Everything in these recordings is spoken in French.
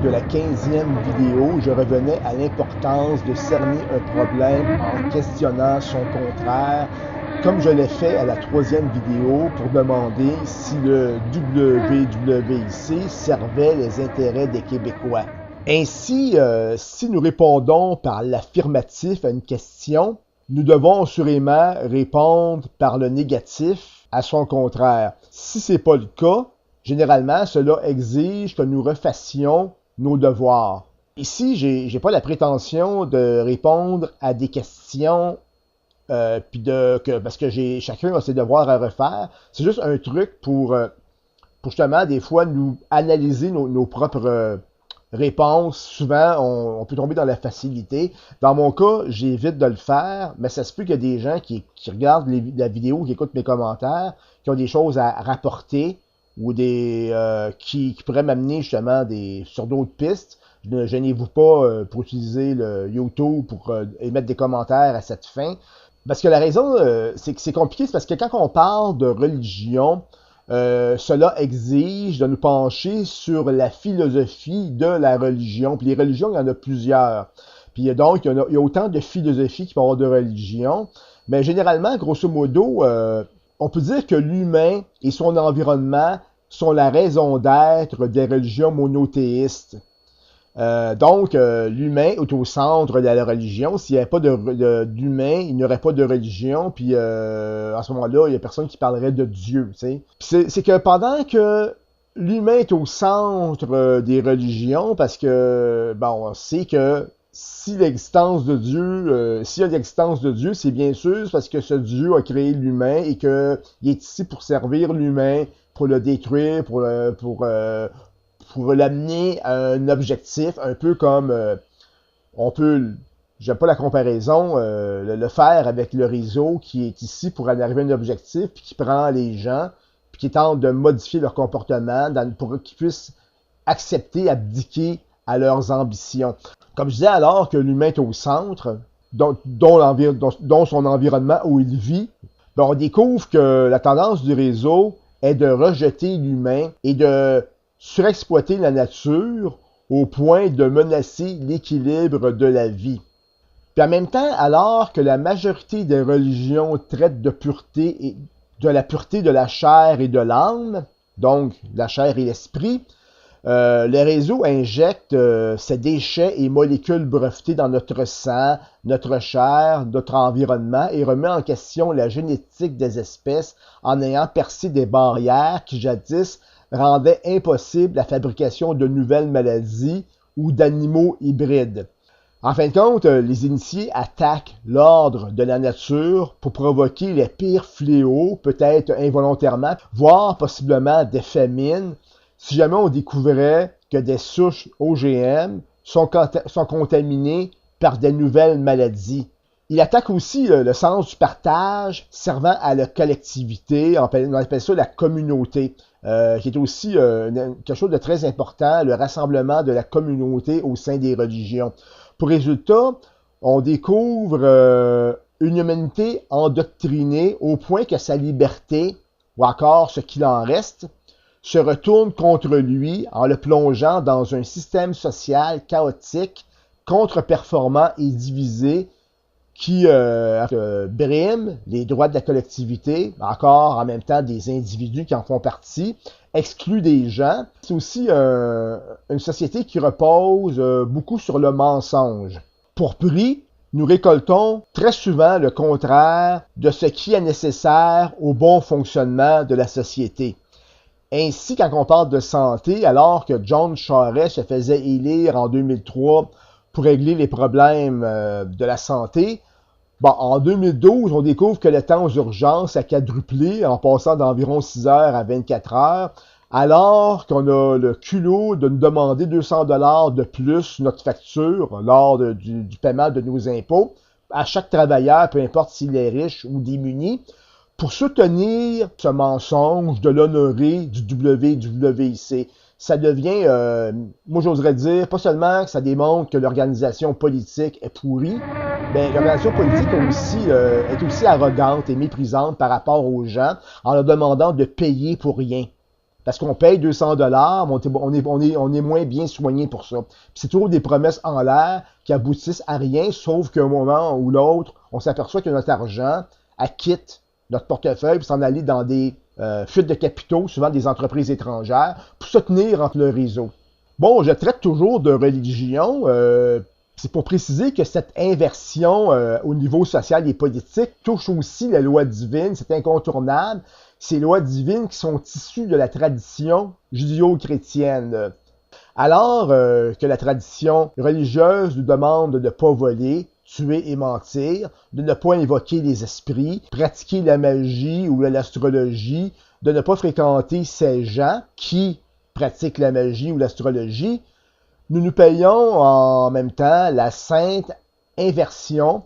de la 15e vidéo, je revenais à l'importance de cerner un problème en questionnant son contraire, comme je l'ai fait à la 3e vidéo pour demander si le WWIC servait les intérêts des Québécois. Ainsi, si nous répondons par l'affirmatif à une question, nous devons assurément répondre par le négatif à son contraire. Si ce n'est pas le cas, généralement, cela exige que nous refassions nos devoirs. Ici, j'ai pas la prétention de répondre à des questions parce que chacun a ses devoirs à refaire. C'est juste un truc pour justement, des fois, nous analyser nos propres réponses. Souvent, on peut tomber dans la facilité. Dans mon cas, j'évite de le faire, mais ça se peut qu'il y a des gens qui regardent la vidéo, qui écoutent mes commentaires, qui ont des choses à rapporter ou qui pourraient m'amener justement sur d'autres pistes. Ne gênez-vous pas pour utiliser le YouTube pour émettre des commentaires à cette fin. Parce que la raison, c'est que c'est compliqué, c'est parce que quand on parle de religion, cela exige de nous pencher sur la philosophie de la religion. Puis les religions, il y en a plusieurs. Puis donc, il y a autant de philosophies qu'il peut y avoir de religions. Mais généralement, grosso modo, on peut dire que l'humain et son environnement sont la raison d'être des religions monothéistes. Donc, l'humain est au centre de la religion. S'il n'y avait pas d'humain, il n'y aurait pas de religion. Puis, à ce moment-là, il n'y a personne qui parlerait de Dieu. Tu sais. C'est que pendant que l'humain est au centre des religions, parce que, on sait que s'il y a l'existence de Dieu, c'est bien sûr parce que ce Dieu a créé l'humain et qu'il est ici pour servir l'humain, pour le détruire, pour l'amener à un objectif, un peu comme j'aime pas la comparaison, le faire avec le réseau qui est ici pour en arriver à un objectif, puis qui prend les gens, puis qui tente de modifier leur comportement pour qu'ils puissent accepter, abdiquer à leurs ambitions. Comme je disais, alors que l'humain est au centre, dont son environnement où il vit, on découvre que la tendance du réseau est de rejeter l'humain et de surexploiter la nature au point de menacer l'équilibre de la vie. Puis en même temps, alors que la majorité des religions traitent de pureté et de la pureté de la chair et de l'âme, donc la chair et l'esprit, le réseau injecte ces déchets et molécules brevetées dans notre sang, notre chair, notre environnement et remet en question la génétique des espèces en ayant percé des barrières qui jadis rendaient impossible la fabrication de nouvelles maladies ou d'animaux hybrides. En fin de compte, les initiés attaquent l'ordre de la nature pour provoquer les pires fléaux, peut-être involontairement, voire possiblement des famines, si jamais on découvrait que des souches OGM sont contaminées par des nouvelles maladies. Il attaque aussi le sens du partage servant à la collectivité, on appelle ça la communauté, qui est aussi quelque chose de très important, le rassemblement de la communauté au sein des religions. Pour résultat, on découvre une humanité endoctrinée au point que sa liberté, ou encore ce qu'il en reste, se retourne contre lui en le plongeant dans un système social chaotique, contre-performant et divisé qui brime les droits de la collectivité, encore en même temps des individus qui en font partie, exclut des gens. C'est aussi une société qui repose beaucoup sur le mensonge. Pour prix, nous récoltons très souvent le contraire de ce qui est nécessaire au bon fonctionnement de la société. Ainsi, quand on parle de santé, alors que John Charest se faisait élire en 2003 pour régler les problèmes de la santé, en 2012, on découvre que le temps aux urgences a quadruplé en passant d'environ 6 heures à 24 heures, alors qu'on a le culot de nous demander 200 $ de plus notre facture lors du paiement de nos impôts à chaque travailleur, peu importe s'il est riche ou démuni, pour soutenir ce mensonge de l'honoré du WWIC. Ça devient, moi j'oserais dire, pas seulement que ça démontre que l'organisation politique est pourrie, mais l'organisation politique est aussi arrogante et méprisante par rapport aux gens en leur demandant de payer pour rien. parce qu'on paye 200 $, mais on est moins bien soigné pour ça. Puis c'est toujours des promesses en l'air qui aboutissent à rien, sauf qu'à un moment ou l'autre, on s'aperçoit que notre argent quitte notre portefeuille pour s'en aller dans des fuites de capitaux, souvent des entreprises étrangères, pour se tenir entre le réseau. Bon, je traite toujours de religion. C'est pour préciser que cette inversion au niveau social et politique touche aussi les lois divines, c'est incontournable. Ces lois divines qui sont issues de la tradition judéo-chrétienne. Alors que la tradition religieuse nous demande de ne pas voler, tuer et mentir, de ne pas invoquer les esprits, pratiquer la magie ou l'astrologie, de ne pas fréquenter ces gens qui pratiquent la magie ou l'astrologie, nous payons en même temps la sainte inversion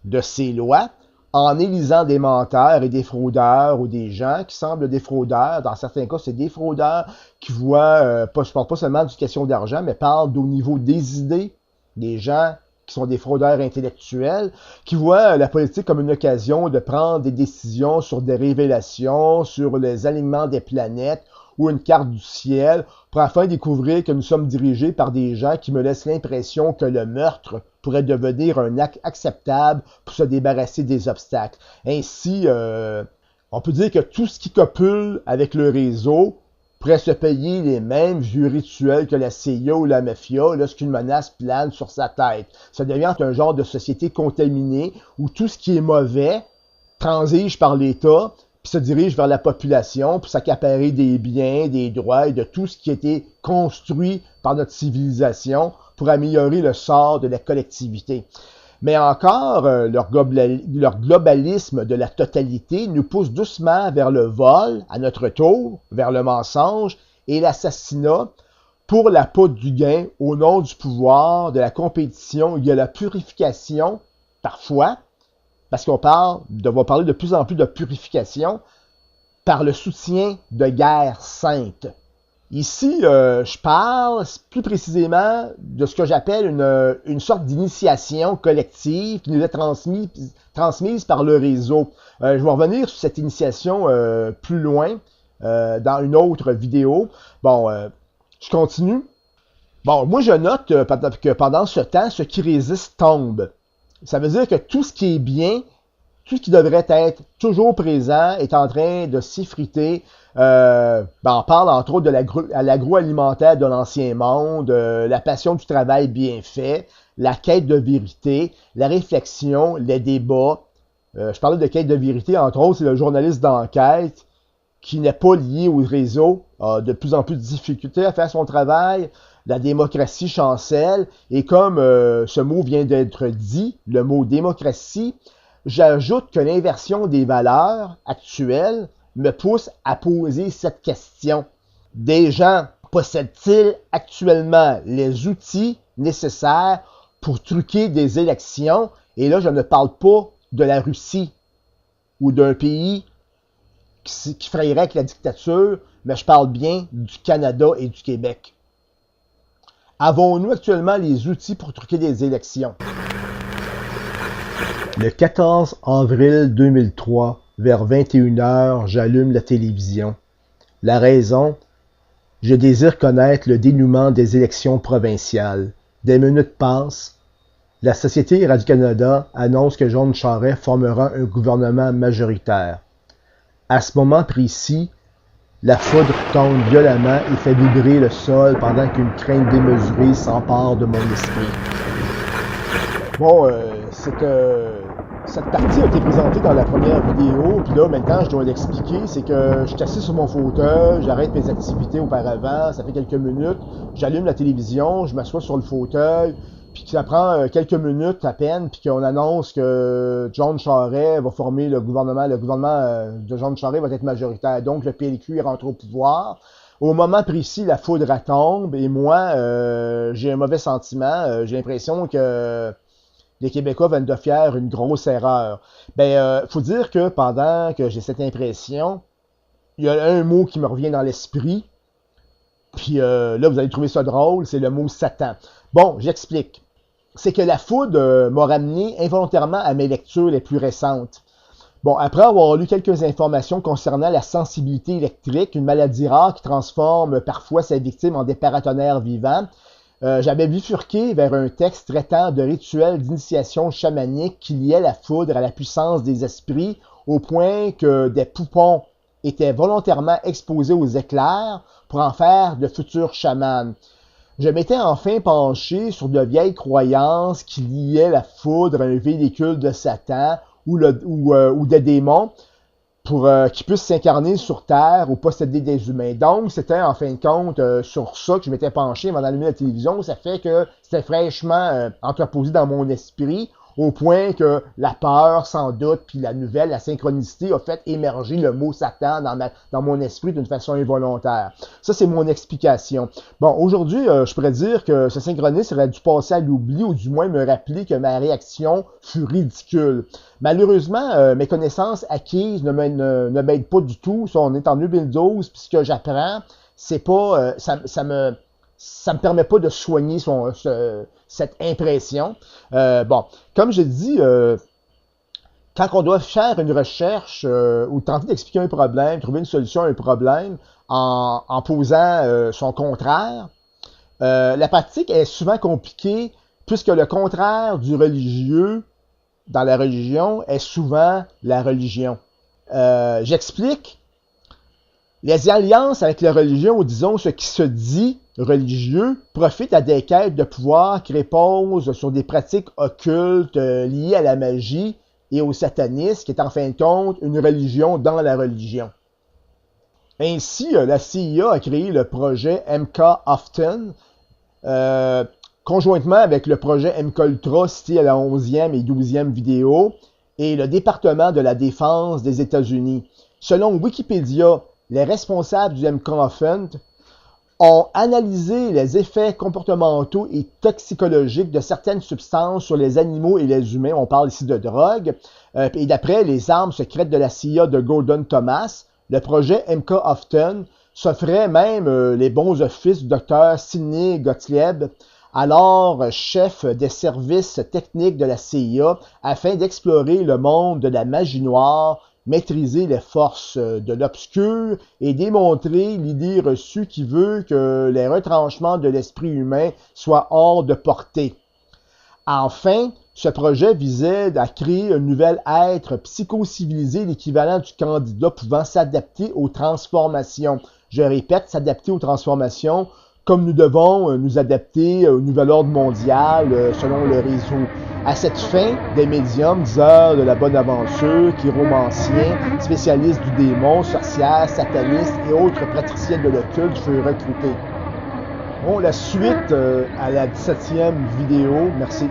de ces lois en élisant des menteurs et des fraudeurs ou des gens qui semblent des fraudeurs. Dans certains cas, c'est des fraudeurs qui voient, je parle pas seulement d'une question d'argent, mais parlent au niveau des idées, des gens qui sont des fraudeurs intellectuels, qui voient la politique comme une occasion de prendre des décisions sur des révélations, sur les alignements des planètes, ou une carte du ciel, pour enfin découvrir que nous sommes dirigés par des gens qui me laissent l'impression que le meurtre pourrait devenir un acte acceptable pour se débarrasser des obstacles. Ainsi, on peut dire que tout ce qui copule avec le réseau pourrait se payer les mêmes vieux rituels que la CIA ou la mafia lorsqu'une menace plane sur sa tête. Ça devient un genre de société contaminée où tout ce qui est mauvais transige par l'État puis se dirige vers la population pour s'accaparer des biens, des droits et de tout ce qui a été construit par notre civilisation pour améliorer le sort de la collectivité. Mais encore, leur globalisme de la totalité nous pousse doucement vers le vol, à notre tour, vers le mensonge et l'assassinat pour la poudre du gain au nom du pouvoir, de la compétition. Il y a la purification, parfois, parce qu'on va parler de plus en plus de purification par le soutien de guerres saintes. Ici, je parle plus précisément de ce que j'appelle une sorte d'initiation collective qui nous est transmise par le réseau. Je vais revenir sur cette initiation plus loin dans une autre vidéo. Bon, je continue. Bon, moi je note que pendant ce temps, ce qui résiste tombe. Ça veut dire que tout ce qui est bien, tout ce qui devrait être toujours présent est en train de s'effriter. On parle entre autres de l'agroalimentaire de l'ancien monde, la passion du travail bien fait, la quête de vérité, la réflexion, les débats. Je parlais de quête de vérité, entre autres, c'est le journaliste d'enquête qui n'est pas lié au réseau, a de plus en plus de difficultés à faire son travail. La démocratie chancelle, et comme ce mot vient d'être dit, le mot démocratie, j'ajoute que l'inversion des valeurs actuelles me pousse à poser cette question. Des gens possèdent-ils actuellement les outils nécessaires pour truquer des élections? Et là, je ne parle pas de la Russie ou d'un pays qui frayerait avec la dictature, mais je parle bien du Canada et du Québec. Avons-nous actuellement les outils pour truquer des élections? Le 14 avril 2003, vers 21h, j'allume la télévision. La raison? Je désire connaître le dénouement des élections provinciales. Des minutes passent. La Société Radio-Canada annonce que John Charest formera un gouvernement majoritaire. À ce moment précis, la foudre tombe violemment et fait vibrer le sol pendant qu'une crainte démesurée s'empare de mon esprit. Bon, cette partie a été présentée dans la première vidéo, puis là, maintenant, je dois l'expliquer. C'est que je suis assis sur mon fauteuil, j'arrête mes activités auparavant, ça fait quelques minutes, j'allume la télévision, je m'assois sur le fauteuil, puis ça prend quelques minutes à peine, puis qu'on annonce que John Charest va former le gouvernement de John Charest va être majoritaire, donc le PLQ rentre au pouvoir. Au moment précis, la foudre tombe, et moi, j'ai un mauvais sentiment, j'ai l'impression que les Québécois viennent de faire une grosse erreur. Faut dire que pendant que j'ai cette impression, il y a un mot qui me revient dans l'esprit, puis là, vous allez trouver ça drôle, c'est le mot Satan. Bon, j'explique. C'est que la foudre m'a ramené involontairement à mes lectures les plus récentes. Bon, après avoir lu quelques informations concernant la sensibilité électrique, une maladie rare qui transforme parfois sa victime en des paratonnerres vivants, j'avais bifurqué vers un texte traitant de rituels d'initiation chamanique qui liait la foudre à la puissance des esprits au point que des poupons étaient volontairement exposés aux éclairs pour en faire de futurs chamans. Je m'étais enfin penché sur de vieilles croyances qui liaient la foudre à un véhicule de Satan ou des démons pour qu'ils puissent s'incarner sur Terre ou posséder des humains. Donc, c'était en fin de compte sur ça que je m'étais penché avant d'allumer la télévision. Ça fait que c'était fraîchement entreposé dans mon esprit, au point que la peur, sans doute, puis la nouvelle, la synchronicité a fait émerger le mot Satan dans mon esprit d'une façon involontaire. Ça, c'est mon explication. Bon, aujourd'hui, je pourrais dire que ce synchronisme aurait dû passer à l'oubli, ou du moins me rappeler que ma réaction fut ridicule. Malheureusement, mes connaissances acquises ne m'aident pas du tout. Ça, on est en 2012, puis ce que j'apprends, c'est pas... ça me permet pas de soigner cette impression. Bon, comme je dis, quand on doit faire une recherche ou tenter d'expliquer un problème, trouver une solution à un problème en posant son contraire, la pratique est souvent compliquée puisque le contraire du religieux dans la religion est souvent la religion. J'explique. Les alliances avec la religion, ou disons ce qui se dit religieux, profitent à des quêtes de pouvoir qui reposent sur des pratiques occultes liées à la magie et au satanisme, qui est en fin de compte une religion dans la religion. Ainsi, la CIA a créé le projet MK Ultra, conjointement avec le projet MK Ultra cité à la 11e et 12e vidéo, et le département de la défense des États-Unis. Selon Wikipédia, les responsables du MK Ultra ont analysé les effets comportementaux et toxicologiques de certaines substances sur les animaux et les humains. On parle ici de drogue. Et d'après les armes secrètes de la CIA de Gordon Thomas, le projet MK Ultra s'offrait même les bons offices du docteur Sidney Gottlieb, alors chef des services techniques de la CIA, afin d'explorer le monde de la magie noire, maîtriser les forces de l'obscur et démontrer l'idée reçue qui veut que les retranchements de l'esprit humain soient hors de portée. Enfin, ce projet visait à créer un nouvel être psychocivilisé, l'équivalent du candidat pouvant s'adapter aux transformations. Je répète, s'adapter aux transformations, comme nous devons nous adapter au nouvel ordre mondial selon le réseau. À cette fin, des médiums, diseurs de la bonne aventure, chiromanciens, spécialistes du démon, sorcières, satanistes et autres praticiens de l'occulte furent recrutés. Bon, la suite à la 17e vidéo. Merci.